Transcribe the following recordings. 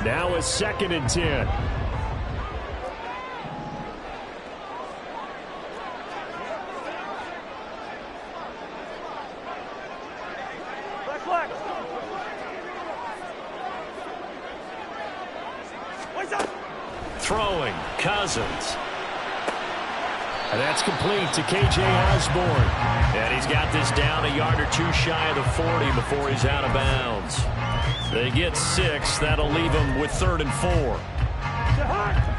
Now a 2nd and 10. Throwing, Cousins. And that's complete to K.J. Osborne. And he's got this down a yard or two shy of the 40 before he's out of bounds. They get 6. That'll leave them with 3rd and 4.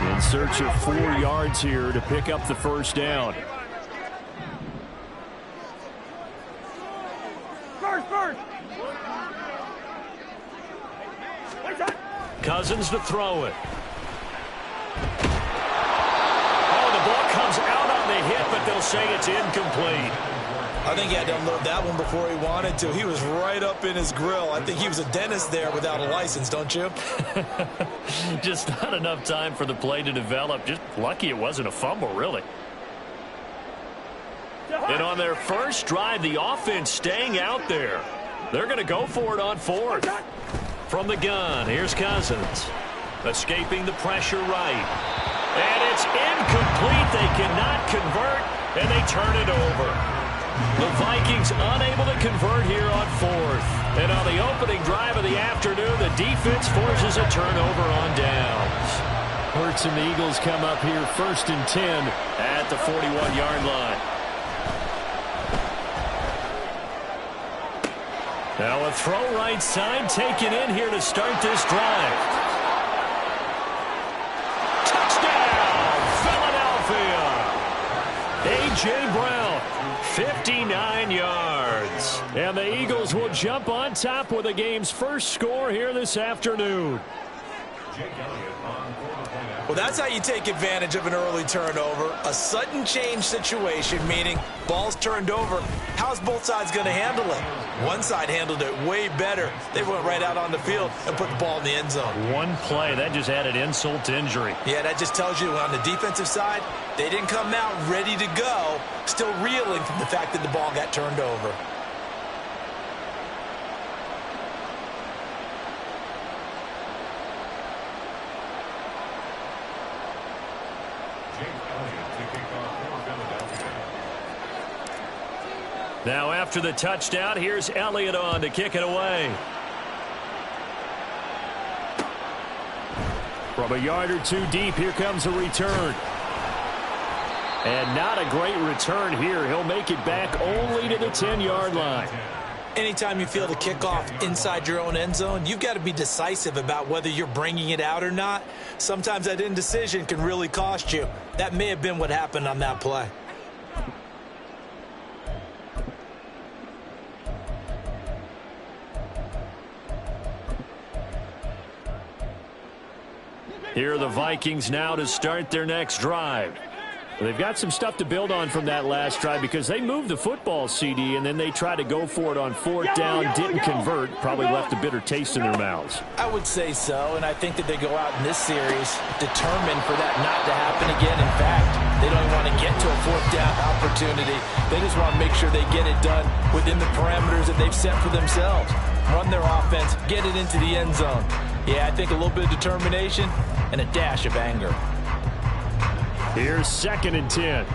In search of 4 yards here to pick up the first down. Cousins to throw it. Oh, the ball comes out on the hit, but they'll say it's incomplete. I think he had to unload that one before he wanted to. He was right up in his grill. I think he was a dentist there without a license, don't you? Just not enough time for the play to develop. Just lucky it wasn't a fumble, really. And on their first drive, the offense staying out there. They're going to go for it on 4th. From the gun, here's Cousins. Escaping the pressure right. And it's incomplete. They cannot convert, and they turn it over. The Vikings unable to convert here on 4th. And on the opening drive of the afternoon, the defense forces a turnover on downs. Hurts and the Eagles come up here 1st and 10 at the 41-yard line. Now a throw right side taken in here to start this drive. Touchdown, Philadelphia! A.J. Brown, 59 yards. And the Eagles will jump on top with the game's first score here this afternoon. Well, that's how you take advantage of an early turnover. A sudden change situation, meaning ball's turned over. How's both sides going to handle it? One side handled it way better. They went right out on the field and put the ball in the end zone. One play, that just added insult to injury. Yeah, that just tells you on the defensive side, they didn't come out ready to go, still reeling from the fact that the ball got turned over. Now after the touchdown, here's Elliott on to kick it away. From a yard or two deep, here comes a return. And not a great return here. He'll make it back only to the 10-yard line. Anytime you feel the kickoff inside your own end zone, you've got to be decisive about whether you're bringing it out or not. Sometimes that indecision can really cost you. That may have been what happened on that play. Here are the Vikings now to start their next drive. Well, they've got some stuff to build on from that last drive because they moved the football, CD, and then they tried to go for it on 4th down, didn't convert, probably left a bitter taste in their mouths. I would say so, and I think that they go out in this series determined for that not to happen again. In fact, they don't even want to get to a 4th down opportunity. They just want to make sure they get it done within the parameters that they've set for themselves. Run their offense, get it into the end zone. Yeah, I think a little bit of determination and a dash of anger. Here's 2nd and 10.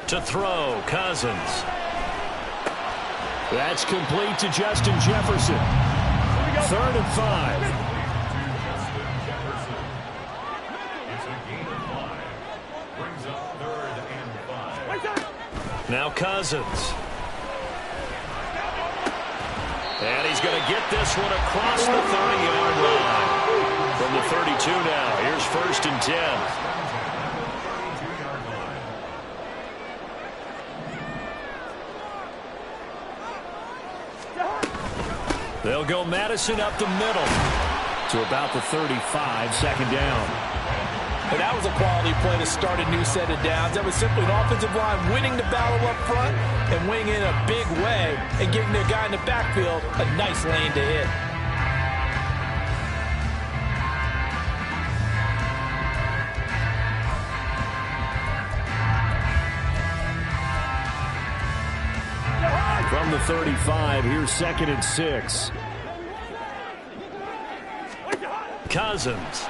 To throw, Cousins. That's complete to Justin Jefferson. 3rd and 5. Now Cousins. And he's going to get this one across the 30-yard line. From the 32 now, here's 1st and 10. They'll go Madison up the middle to about the 35, 2nd down. And that was a quality play to start a new set of downs. That was simply an offensive line winning the battle up front and winning in a big way and giving their guy in the backfield a nice lane to hit. from the 35. Here's 2nd and 6. Cousins.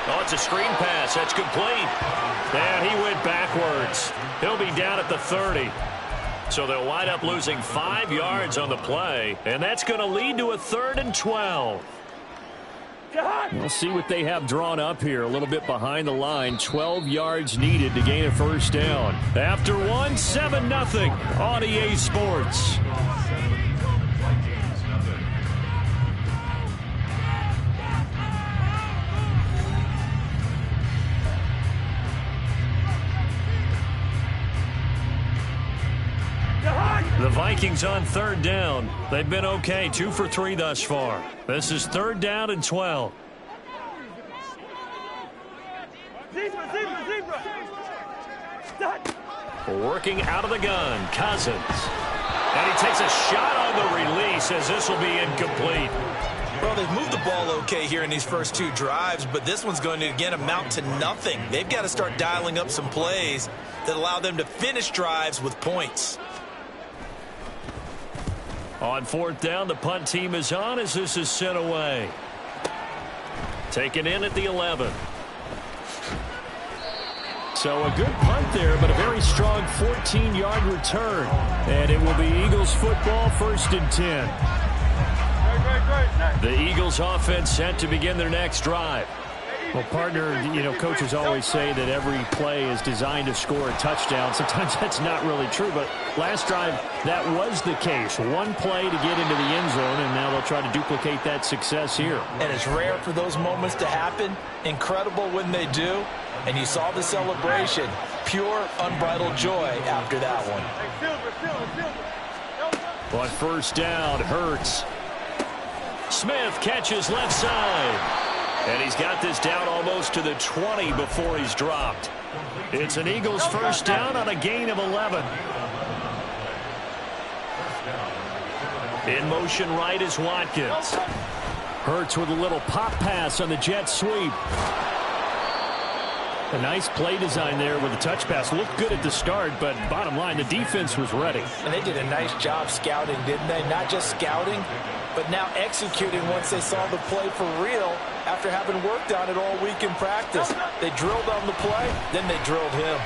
Oh, it's a screen pass. That's complete. And he went backwards. He'll be down at the 30. So they'll wind up losing 5 yards on the play. And that's going to lead to a 3rd and 12. We'll see what they have drawn up here. A little bit behind the line. 12 yards needed to gain a 1st down. After 7-0 on EA Sports. The Vikings on 3rd down. They've been okay, 2 for 3 thus far. This is 3rd down and 12. Working out of the gun, Cousins. And he takes a shot on the release as this will be incomplete. Well, they've moved the ball okay here in these first 2 drives, but this one's going to, again, amount to nothing. They've got to start dialing up some plays that allow them to finish drives with points. On 4th down, the punt team is on as this is sent away. Taken in at the 11. So a good punt there, but a very strong 14-yard return. And it will be Eagles football, 1st and 10. The Eagles offense set to begin their next drive. Well, partner, coaches always say that every play is designed to score a touchdown. Sometimes that's not really true, but last drive, that was the case. One play to get into the end zone, and now they'll try to duplicate that success here. And it's rare for those moments to happen. Incredible when they do. And you saw the celebration. Pure, unbridled joy after that one. On 1st down, Hurts. Smith catches left side. And he's got this down almost to the 20 before he's dropped. It's an Eagles 1st down on a gain of 11. In motion right is Watkins. Hurts with a little pop pass on the jet sweep. A nice play design there with the touch pass. Looked good at the start, but bottom line, the defense was ready. And they did a nice job scouting, didn't they? Not just scouting, but now executing once they saw the play for real after having worked on it all week in practice. They drilled on the play, then they drilled him.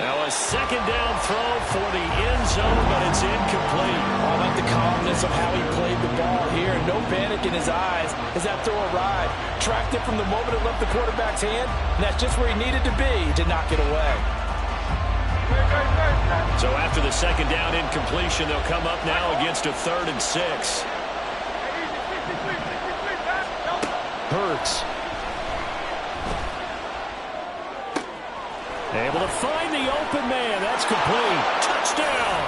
Now a 2nd down throw for the end zone, but it's incomplete. I like the calmness of how he played the ball here. No panic in his eyes as that throw arrived. Tracked it from the moment it left the quarterback's hand, and that's just where he needed to be to knock it away. So after the 2nd down incompletion, they'll come up now against a 3rd and 6. Hurts. Able to find the open man. That's complete. Touchdown.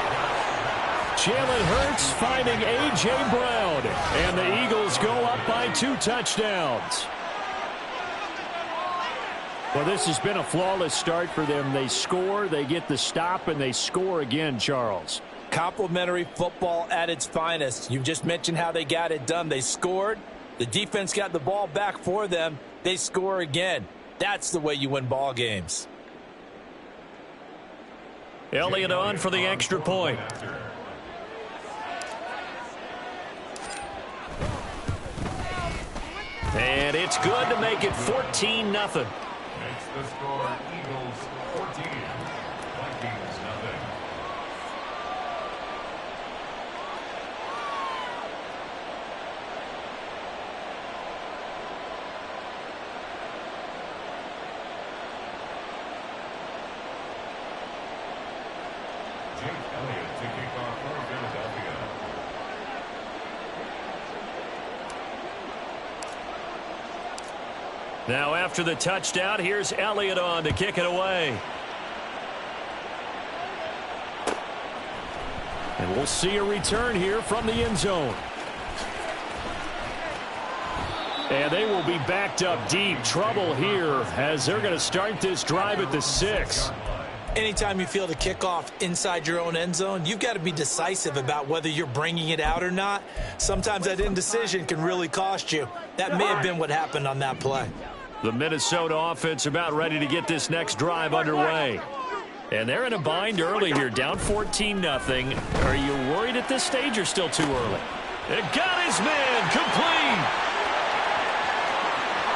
Jalen Hurts finding A.J. Brown. And the Eagles go up by 2 touchdowns. Well, this has been a flawless start for them. They score, they get the stop, and they score again, Charles. Complimentary football at its finest. You've just mentioned how they got it done. They scored. The defense got the ball back for them. They score again. That's the way you win ball games. Elliott on for the extra point. And it's good to make it 14-0. Makes the score Eagles 14, Vikings nothing. Jake Elliott to kick off for Philadelphia. Now after the touchdown, here's Elliott on to kick it away. And we'll see a return here from the end zone. And they will be backed up deep. Trouble here as they're going to start this drive at the 6. Anytime you feel the kickoff inside your own end zone, you've got to be decisive about whether you're bringing it out or not. Sometimes that indecision can really cost you. That may have been what happened on that play. The Minnesota offense about ready to get this next drive underway. And they're in a bind early here, down 14-0. Are you worried at this stage or still too early? It got his man complete.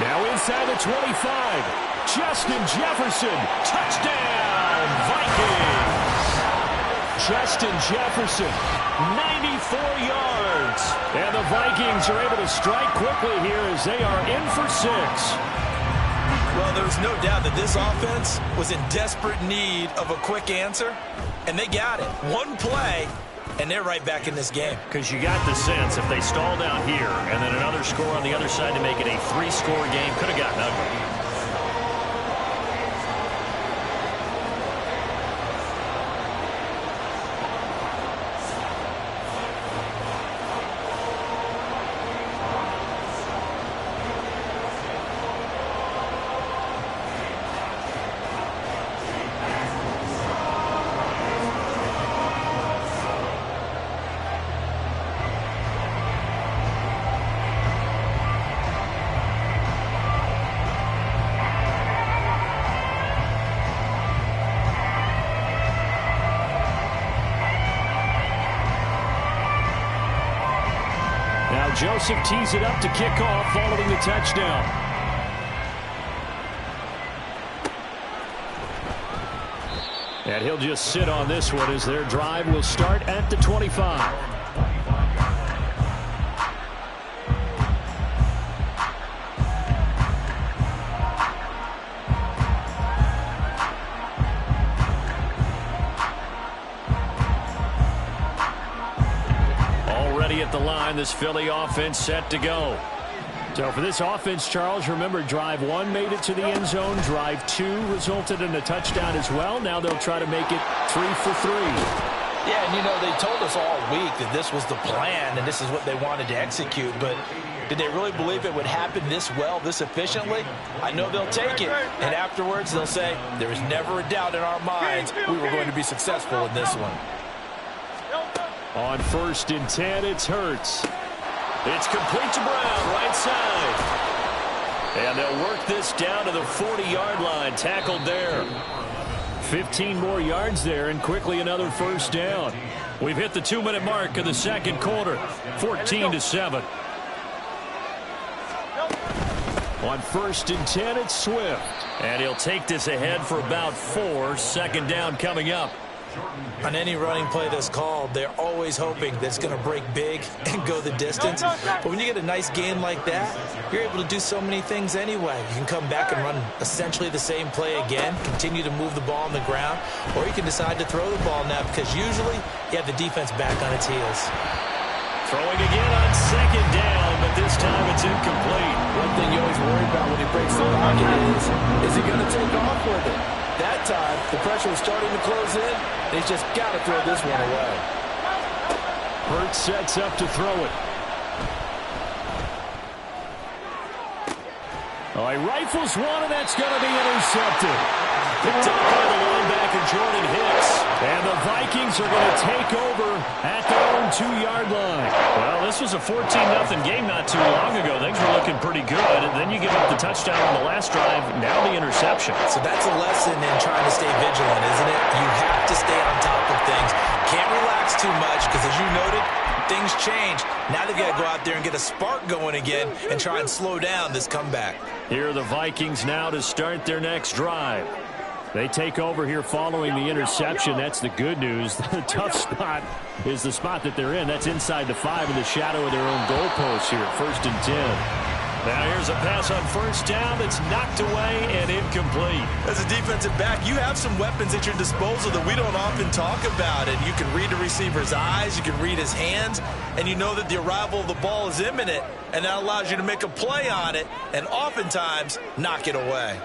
Now inside the 25. Justin Jefferson, touchdown, Vikings. Justin Jefferson, 94 yards. And the Vikings are able to strike quickly here as they are in for 6. Well, there's no doubt that this offense was in desperate need of a quick answer, and they got it. One play, and they're right back in this game. Because you got the sense if they stall down here and then another score on the other side to make it a 3-score game, could have gotten ugly. Joseph tees it up to kick off following the touchdown. And he'll just sit on this one as their drive will start at the 25. At the line, this Philly offense set to go. So for this offense, Charles, remember drive 1 made it to the end zone. Drive 2 resulted in a touchdown as well. Now they'll try to make it 3 for 3. Yeah, and you know, they told us all week that this was the plan and this is what they wanted to execute, but did they really believe it would happen this well, this efficiently? I know they'll take it, and afterwards they'll say, there was never a doubt in our minds we were going to be successful in this one. On 1st and 10, it's Hurts. It's complete to Brown, right side. And they'll work this down to the 40-yard line, tackled there. 15 more yards there, and quickly another first down. We've hit the 2-minute mark of the second quarter, 14-7. On 1st and 10, it's Swift. And he'll take this ahead for about 4. Second down coming up. On any running play that's called, they're always hoping that it's going to break big and go the distance. But when you get a nice game like that, you're able to do so many things anyway. You can come back and run essentially the same play again, continue to move the ball on the ground, or you can decide to throw the ball now because usually you have the defense back on its heels. Throwing again on second down, but this time it's incomplete. One thing you always worry about when he breaks the pocket is he going to take off with it? That time, the pressure was starting to close in. He's just got to throw this one away. Hurts sets up to throw it. Oh, he rifles one, and that's going to be intercepted. Picked up by the linebacker, Jordan Hicks. And the Vikings are going to take over at their own 2-yard line. Well, this was a 14-0 game not too long ago. Things were looking pretty good. And then you give up the touchdown on the last drive, now the interception. So that's a lesson in trying to stay vigilant, isn't it? You have to stay on top of things. Can't relax too much because, as you noted, things change. Now they've got to go out there and get a spark going again and try and slow down this comeback. Here are the Vikings now to start their next drive. They take over here following the interception. That's the good news. The tough spot is the spot that they're in. That's inside the 5 in the shadow of their own goalpost here. 1st and 10. Now here's a pass on first down that's knocked away and incomplete. As a defensive back, you have some weapons at your disposal that we don't often talk about. And you can read the receiver's eyes, you can read his hands, and you know that the arrival of the ball is imminent. And that allows you to make a play on it and oftentimes knock it away.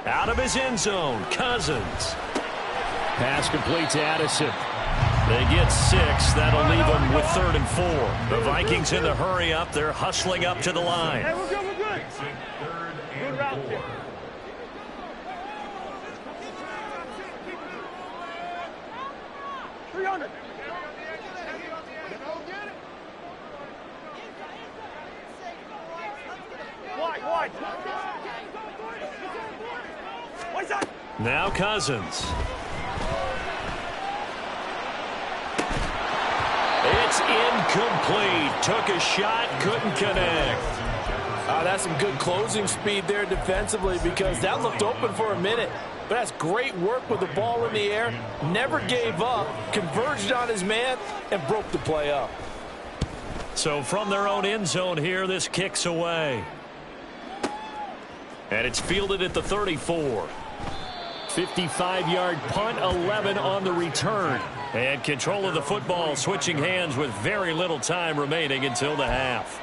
Out of his end zone, Cousins. Pass complete to Addison. They get 6. That'll leave them with 3rd and 4. The Vikings in the hurry up. They're hustling up to the line. Hey, we're good, we're good. 3rd and 4. 300. Wide. Now Cousins. It's incomplete. Took a shot, couldn't connect. That's some good closing speed there defensively because that looked open for a minute. But that's great work with the ball in the air. Never gave up, converged on his man, and broke the play up. So from their own end zone here, this kicks away. And it's fielded at the 34. 55-yard punt, 11 on the return. And control of the football switching hands with very little time remaining until the half.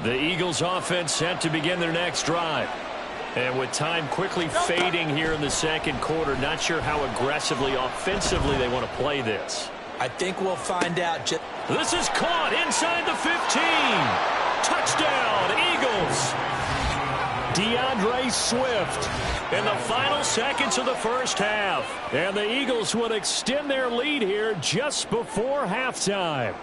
The Eagles offense set to begin their next drive. And with time quickly fading here in the second quarter, not sure how aggressively, offensively they want to play this. I think we'll find out. This is caught inside the 15. Touchdown, Eagles. DeAndre Swift in the final seconds of the first half. And the Eagles would extend their lead here just before halftime.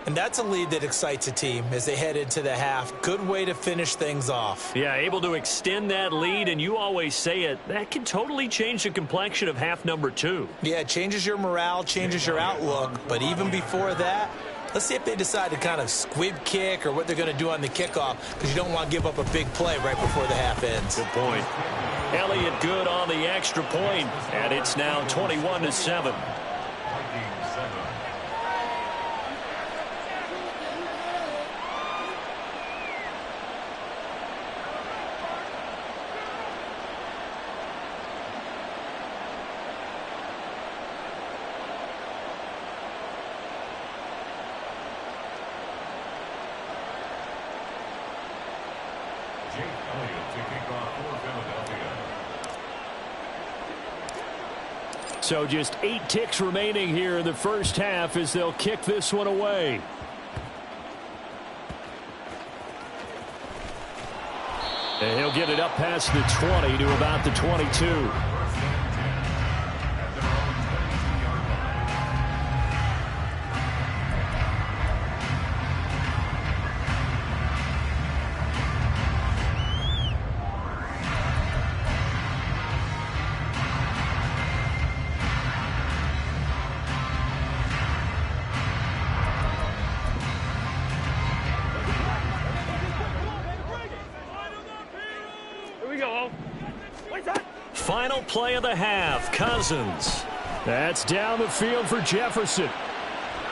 And that's a lead that excites a team as they head into the half. Good way to finish things off. Yeah, able to extend that lead, and you always say it, that can totally change the complexion of half number 2. Yeah, it changes your morale, changes your outlook. But even before that, let's see if they decide to kind of squib kick or what they're going to do on the kickoff, because you don't want to give up a big play right before the half ends. Good point. Elliott good on the extra point, and it's now 21-7. So just 8 ticks remaining here in the first half as they'll kick this one away. And he'll get it up past the 20 to about the 22. Final play of the half, Cousins. That's down the field for Jefferson.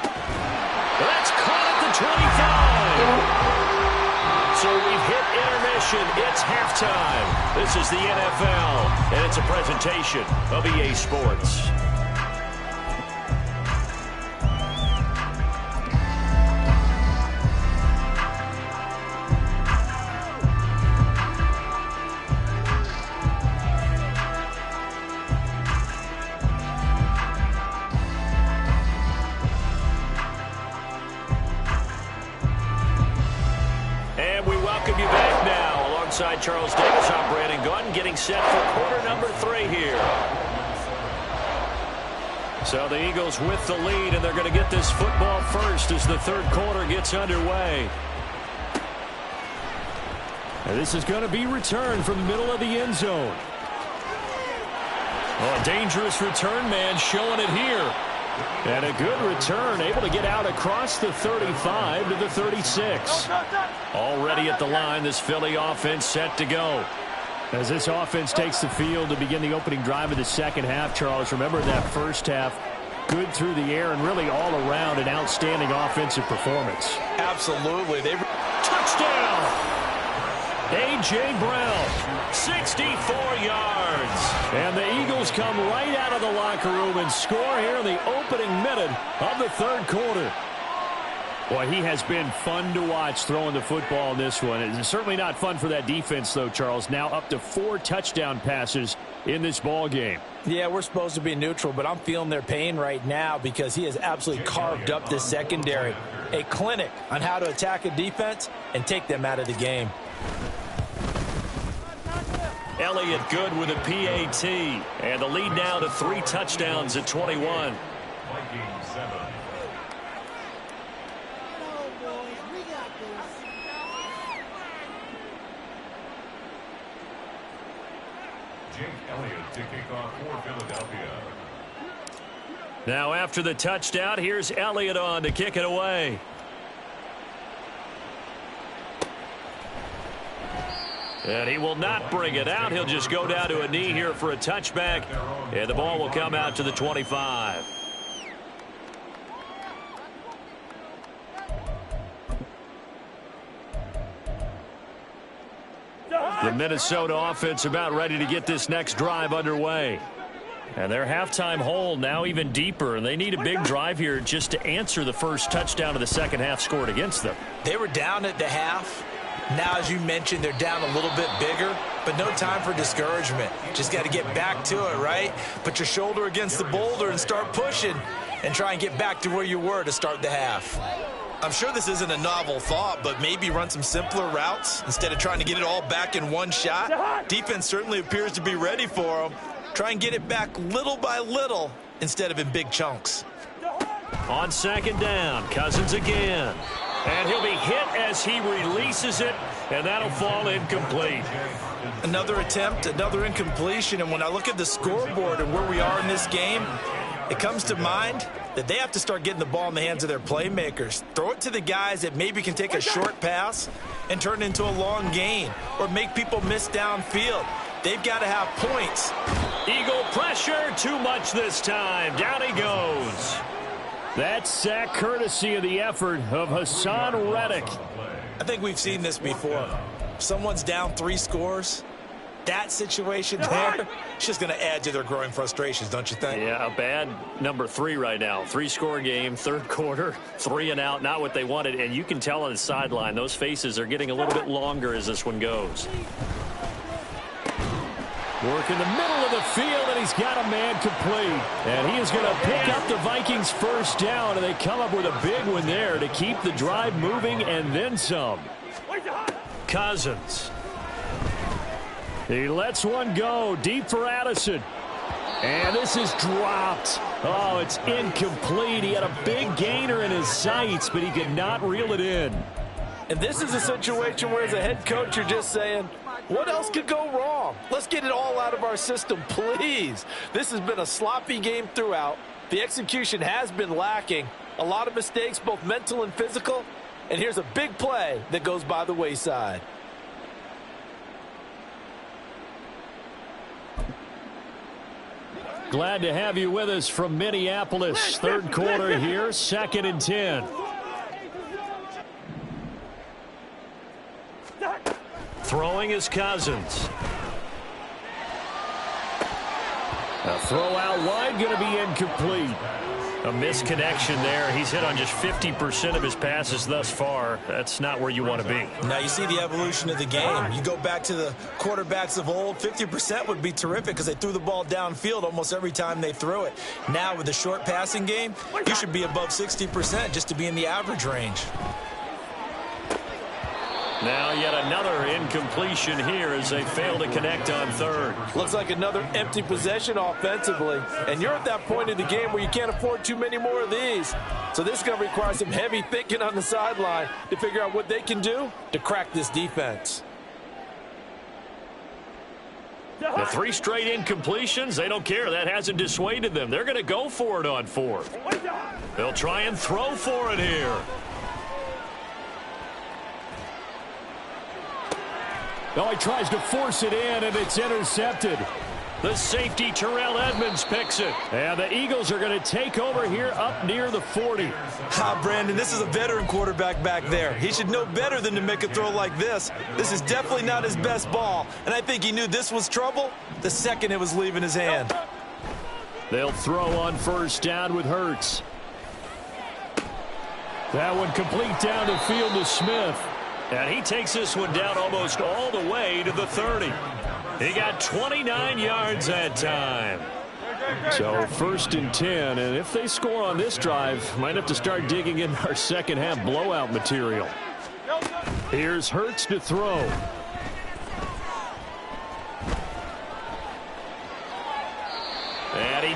That's caught at the 25. So we've hit intermission. It's halftime. This is the NFL, and it's a presentation of EA Sports. Charles Davis, I'm Brandon Gordon, getting set for quarter number 3 here. So the Eagles with the lead, and they're going to get this football first as the third quarter gets underway. And this is going to be returned from the middle of the end zone. Oh, a dangerous return man showing it here. And a good return, able to get out across the 35 to the 36. Already at the line, this Philly offense set to go. As this offense takes the field to begin the opening drive of the second half, Charles, remember that first half, good through the air and really all around an outstanding offensive performance. Absolutely. Touchdown! A.J. Brown, 64 yards. And the Eagles come right out of the locker room and score here in the opening minute of the third quarter. Boy, he has been fun to watch throwing the football in this one. It's certainly not fun for that defense, though, Charles. Now up to 4 touchdown passes in this ball game. Yeah, we're supposed to be neutral, but I'm feeling their pain right now because he has absolutely carved up this secondary. A clinic on how to attack a defense and take them out of the game. Elliott good with a PAT. And the lead now to 3 touchdowns at 21. Viking 7. Jake Elliott to kick off for Philadelphia. Now after the touchdown, here's Elliott on to kick it away. And he will not bring it out. He'll just go down to a knee here for a touchback. And the ball will come out to the 25. The Minnesota offense about ready to get this next drive underway. And their halftime hole now even deeper. And they need a big drive here just to answer the first touchdown of the second half scored against them. They were down at the half. Now, as you mentioned, they're down a little bit bigger, but no time for discouragement. Just got to get back to it, right? Put your shoulder against the boulder and start pushing and try and get back to where you were to start the half. I'm sure this isn't a novel thought, but maybe run some simpler routes instead of trying to get it all back in one shot. Defense certainly appears to be ready for them. Try and get it back little by little instead of in big chunks. On second down, Cousins again. And he'll be hit as he releases it, and that'll fall incomplete. Another attempt, another incompletion, and when I look at the scoreboard and where we are in this game, it comes to mind that they have to start getting the ball in the hands of their playmakers. Throw it to the guys that maybe can take a short pass and turn it into a long gain or make people miss downfield. They've got to have points. Eagle pressure, too much this time. Down he goes. That sack courtesy of the effort of Hassan Reddick. I think we've seen this before. Someone's down 3 scores. That situation there, it's just going to add to their growing frustrations, don't you think? Yeah, a bad number 3 right now. 3-score game, third quarter, 3 and out, not what they wanted. And you can tell on the sideline, those faces are getting a little bit longer as this one goes. Work in the middle of the field, and he's got a man complete. And he is going to pick up the Vikings first down, and they come up with a big one there to keep the drive moving and then some. Cousins. He lets one go deep for Addison. And this is dropped. Oh, it's incomplete. He had a big gainer in his sights, but he could not reel it in. And this is a situation where as a head coach you're just saying, what else could go wrong? Let's get it all out of our system, please. This has been a sloppy game throughout. The execution has been lacking. A lot of mistakes, both mental and physical. And here's a big play that goes by the wayside. Glad to have you with us from Minneapolis. Third quarter here, 2nd and 10. Throwing is Cousins. A throw out wide, going to be incomplete. A misconnection there. He's hit on just 50% of his passes thus far. That's not where you want to be. Now you see the evolution of the game. You go back to the quarterbacks of old, 50% would be terrific because they threw the ball downfield almost every time they threw it. Now with the short passing game, you should be above 60% just to be in the average range. Now yet another incompletion here as they fail to connect on third. Looks like another empty possession offensively. And you're at that point in the game where you can't afford too many more of these. So this is going to require some heavy thinking on the sideline to figure out what they can do to crack this defense. The 3 straight incompletions, they don't care. That hasn't dissuaded them. They're going to go for it on 4th. They'll try and throw for it here. Oh, he tries to force it in, and it's intercepted. The safety, Terrell Edmonds, picks it. And the Eagles are going to take over here up near the 40. Brandon, this is a veteran quarterback back there. He should know better than to make a throw like this. This is definitely not his best ball. And I think he knew this was trouble the second it was leaving his hand. They'll throw on first down with Hurts. That one complete down the field to Smith. And he takes this one down almost all the way to the 30. He got 29 yards that time. So 1st and 10, and if they score on this drive, might have to start digging in our second half blowout material. Here's Hurts to throw.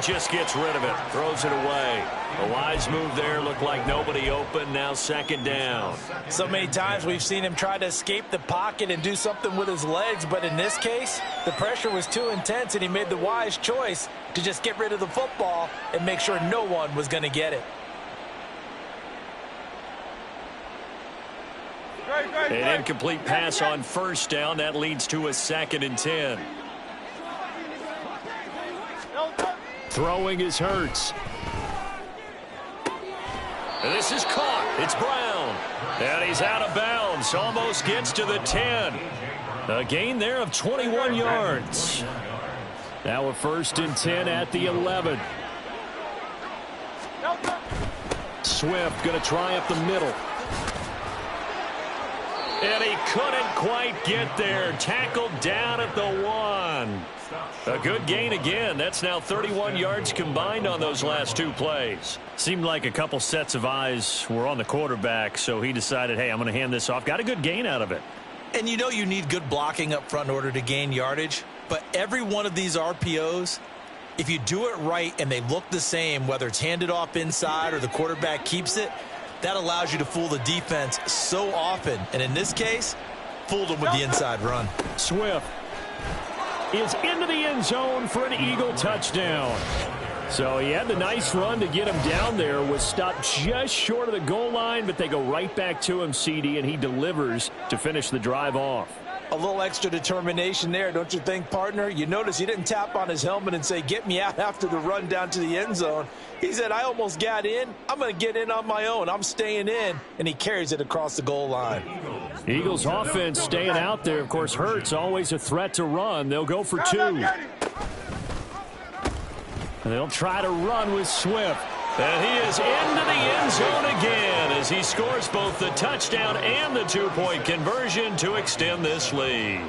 just gets rid of it, throws it away. A wise move there, looked like nobody open, now second down. So many times we've seen him try to escape the pocket and do something with his legs, but in this case, the pressure was too intense and he made the wise choice to just get rid of the football and make sure no one was going to get it. An incomplete pass on first down. That leads to a 2nd and 10. Throwing is Hurts. And this is caught. It's Brown. And he's out of bounds. Almost gets to the 10. A gain there of 21 yards. Now a 1st and 10 at the 11. Swift going to try up the middle. And he couldn't quite get there. Tackled down at the 1. A good gain again. That's now 31 yards combined on those last 2 plays. Seemed like a couple sets of eyes were on the quarterback, so he decided, hey, I'm going to hand this off. Got a good gain out of it. And you know you need good blocking up front in order to gain yardage, but every one of these RPOs, if you do it right and they look the same, whether it's handed off inside or the quarterback keeps it, that allows you to fool the defense so often. And in this case, fooled them with the inside run. Swift is into the end zone for an Eagle touchdown. So he had the nice run to get him down there, was stopped just short of the goal line, but they go right back to him, CD, and he delivers to finish the drive off. A little extra determination there, don't you think, partner? You notice he didn't tap on his helmet and say, get me out after the run down to the end zone. He said, I almost got in. I'm going to get in on my own. I'm staying in. And he carries it across the goal line. Eagles offense staying out there. Of course, Hurts always a threat to run. They'll go for 2. And they'll try to run with Swift. And he is into the end zone again as he scores both the touchdown and the 2-point conversion to extend this lead.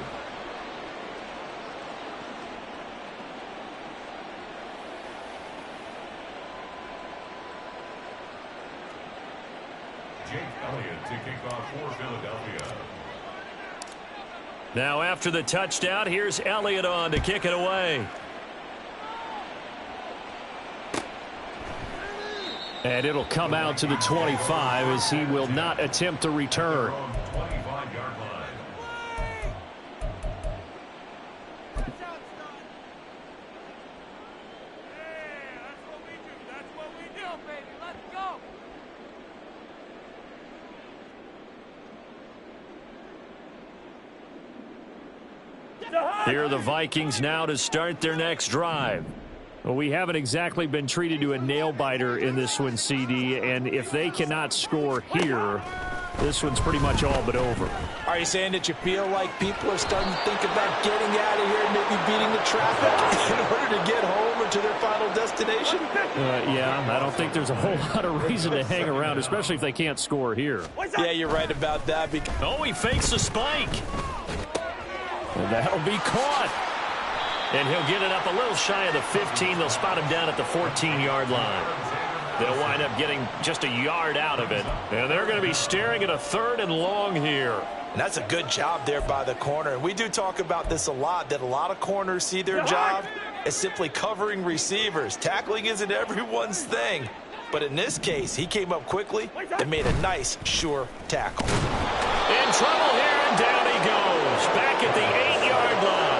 Jake Elliott to kick off for Philadelphia. Now after the touchdown, here's Elliott on to kick it away. And it'll come out to the 25 as he will not attempt a return. Here are the Vikings now to start their next drive. Well, we haven't exactly been treated to a nail-biter in this one, CD, and if they cannot score here, this one's pretty much all but over. Are you saying that you feel like people are starting to think about getting out of here and maybe beating the traffic in order to get home or to their final destination? Yeah, I don't think there's a whole lot of reason to hang around, especially if they can't score here. Yeah, you're right about that. Oh, he fakes a spike. And that'll be caught. And he'll get it up a little shy of the 15. They'll spot him down at the 14-yard line. They'll wind up getting just a yard out of it. And they're going to be staring at a 3rd and long here. And that's a good job there by the corner. And we do talk about this a lot, that a lot of corners see their job as simply covering receivers. Tackling isn't everyone's thing. But in this case, he came up quickly and made a nice, sure tackle. In trouble here, and down he goes. Back at the 8-yard line.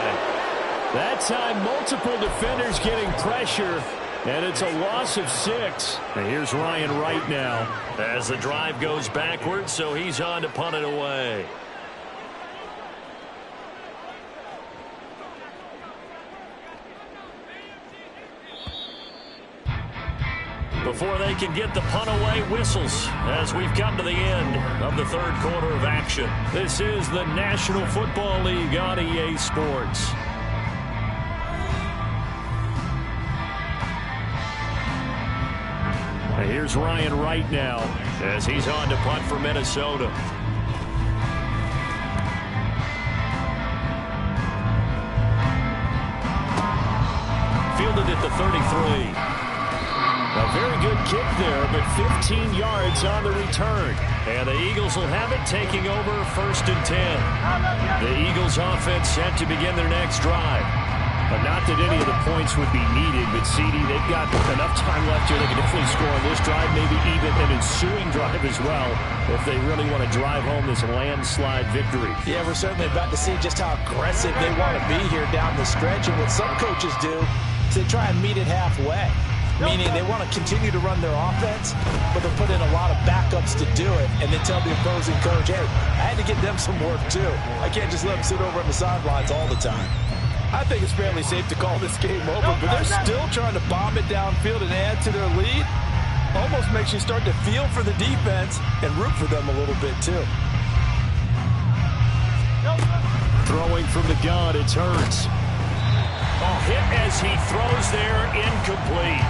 That time, multiple defenders getting pressure, and it's a loss of 6. And here's Ryan Wright now as the drive goes backwards, so he's on to punt it away. Before they can get the punt away, whistles as we've come to the end of the 3rd quarter of action. This is the National Football League on EA Sports. And here's Ryan Wright now as he's on to punt for Minnesota. Fielded at the 33. A very good kick there, but 15 yards on the return. And the Eagles will have it, taking over 1st and 10. The Eagles offense set to begin their next drive. But not that any of the points would be needed, but CD, they've got enough time left here. They can definitely score on this drive, maybe even an ensuing drive as well, if they really want to drive home this landslide victory. Yeah, we're certainly about to see just how aggressive they want to be here down the stretch. And what some coaches do is they try and meet it halfway, meaning they want to continue to run their offense, but they'll put in a lot of backups to do it, and then tell the opposing coach, hey, I had to get them some work too. I can't just let them sit over on the sidelines all the time. I think it's fairly safe to call this game over, but they're still trying to bomb it downfield and add to their lead. Almost makes you start to feel for the defense and root for them a little bit too. Throwing from the gun, it's Hurts. Hit as he throws there, incomplete.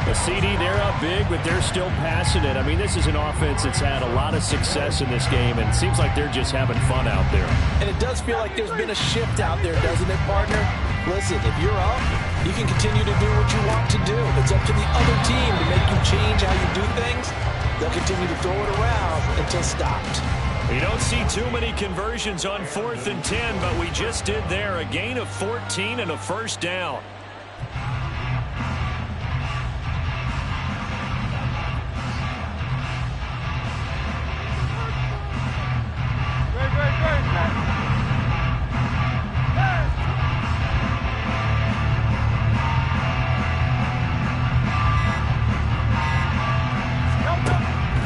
The CD, they're up big, but they're still passing it. I mean, this is an offense that's had a lot of success in this game, and it seems like they're just having fun out there. And it does feel like there's been a shift out there, doesn't it, partner? Listen, if you're up, you can continue to do what you want to do. It's up to the other team to make you change how you do things. They'll continue to throw it around until stopped. You don't see too many conversions on 4th and 10, but we just did there. A gain of 14 and a first down.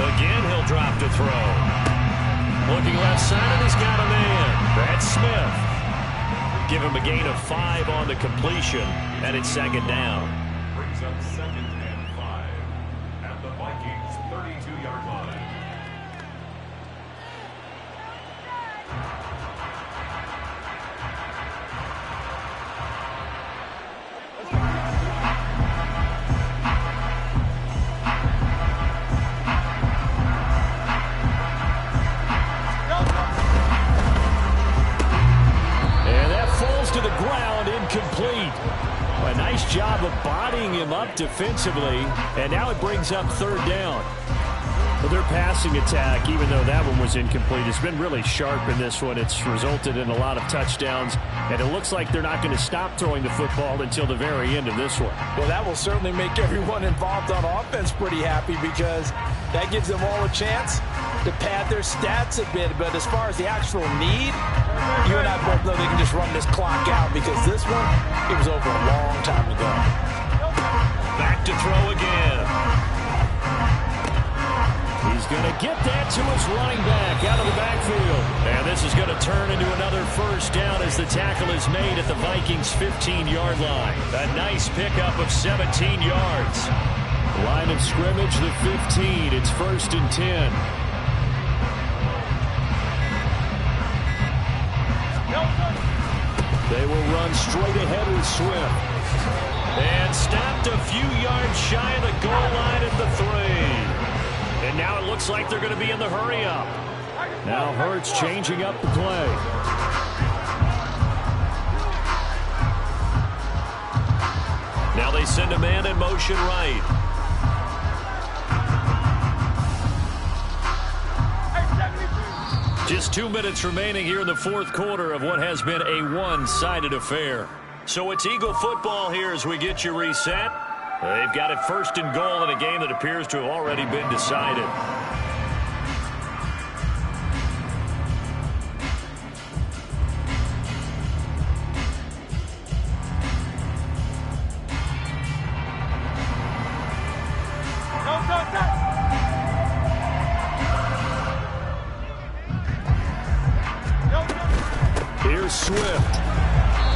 Again, he'll drop to throw. Looking left side, and he's got a man. That's Smith. Give him a gain of 5 on the completion, and it's second down. Brings up 2nd and 5 at the Vikings' 32-yard line. To the ground, incomplete. A nice job of bodying him up defensively, and now it brings up 3rd down. Well, their passing attack, even though that one was incomplete, has been really sharp in this one. It's resulted in a lot of touchdowns, and it looks like they're not going to stop throwing the football until the very end of this one. Well, that will certainly make everyone involved on offense pretty happy, because that gives them all a chance to pad their stats a bit. But as far as the actual need, you and I both know they can just run this clock out, because this one, it was over a long time ago. Back to throw again. He's going to get that to his running back out of the backfield. And this is going to turn into another first down as the tackle is made at the Vikings' 15-yard line. A nice pickup of 17 yards. Line of scrimmage, the 15. It's 1st and 10. They will run straight ahead with Swift. And stopped a few yards shy of the goal line at the 3. And now it looks like they're going to be in the hurry-up. Now Hurts changing up the play. Now they send a man in motion right. Just 2 minutes remaining here in the 4th quarter of what has been a one-sided affair. So it's Eagle football here as we get you reset. They've got it 1st and goal in a game that appears to have already been decided. Here's Swift.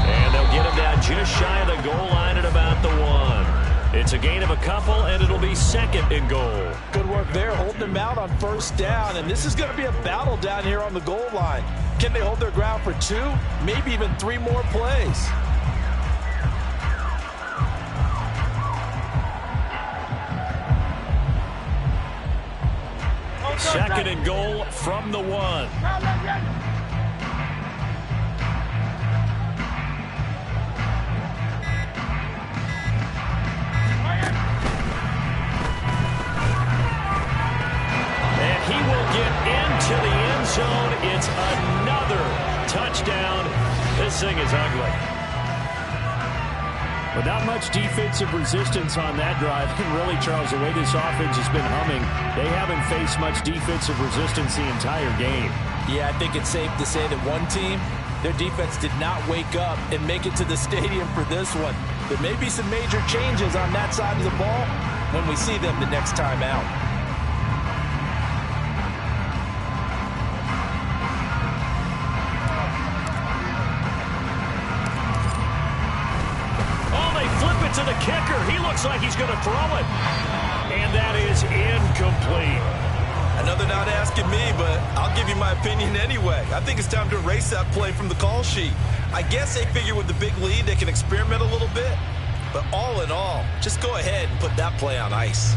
And they'll get him down just shy of the goal line at about the 1. It's a gain of a couple, and it'll be 2nd and goal. Good work there, holding them out on 1st down. And this is going to be a battle down here on the goal line. Can they hold their ground for 2, maybe even 3 more plays? Second and goal from the 1. To the end zone. It's another touchdown. This thing is ugly. Without much defensive resistance on that drive, and really, Charles, the way this offense has been humming, they haven't faced much defensive resistance the entire game. Yeah, I think it's safe to say that one team, their defense did not wake up and make it to the stadium for this one. There may be some major changes on that side of the ball when we see them the next time out. Oh, they flip it to the kicker. He looks like he's going to throw it. And that is incomplete. Another not asking me, but I'll give you my opinion anyway. I think it's time to erase that play from the call sheet. I guess they figure with the big lead they can experiment a little bit. But all in all, just go ahead and put that play on ice.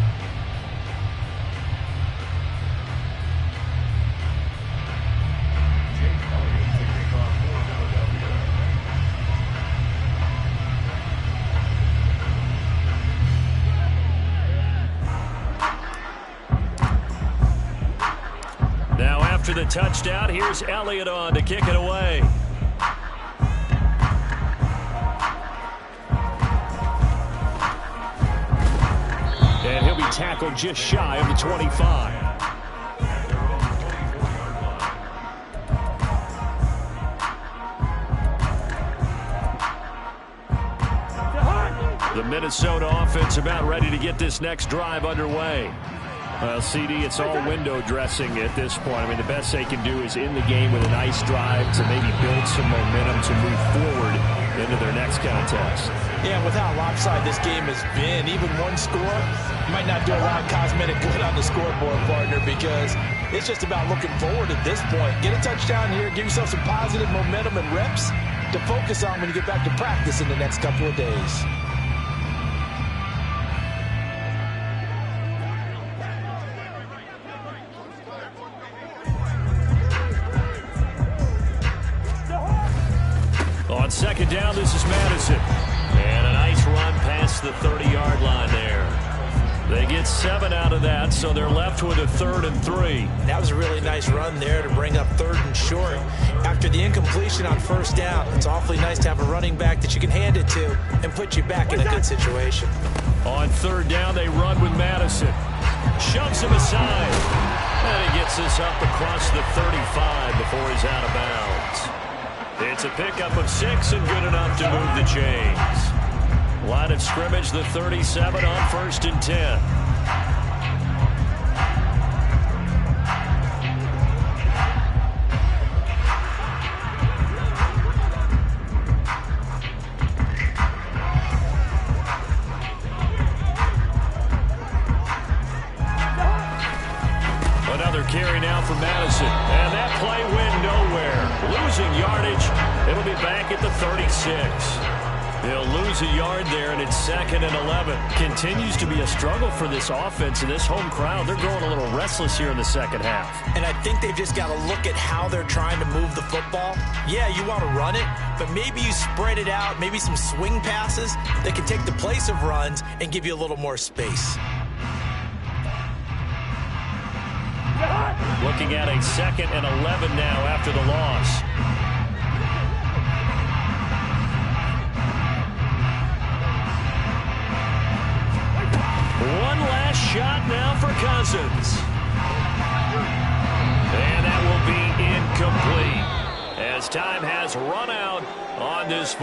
Now after the touchdown, here's Elliott on to kick it away. And he'll be tackled just shy of the 25. The Minnesota offense about ready to get this next drive underway. Well, CD, it's all window dressing at this point. I mean, the best they can do is in the game with a nice drive to maybe build some momentum to move forward into their next contest. Yeah, with how lopsided this game has been, even one score might not do a lot of cosmetic good on the scoreboard, partner, because it's just about looking forward at this point. Get a touchdown here, give yourself some positive momentum and reps to focus on when you get back to practice in the next couple of days. On second down, this is Madison. And a nice run past the 30-yard line there. They get 7 out of that, so they're left with a 3rd and 3. That was a really nice run there to bring up 3rd and short. After the incompletion on 1st down, it's awfully nice to have a running back that you can hand it to and put you back in a good situation. On 3rd down, they run with Madison. Shoves him aside. And he gets us up across the 35 before he's out of bounds. It's a pickup of 6 and good enough to move the chains. Line of scrimmage, the 37 on 1st and 10. Another carry now for Madison. And that play went nowhere. Losing yardage. It'll be back at the 36. They'll lose a yard there, and it's 2nd and 11. Continues to be a struggle for this offense and this home crowd. They're growing a little restless here in the second half. And I think they've just got to look at how they're trying to move the football. Yeah, you want to run it, but maybe you spread it out, maybe some swing passes that can take the place of runs and give you a little more space. Looking at a 2nd and 11 now after the loss. One last shot now for Cousins. And that will be incomplete as time has run out on this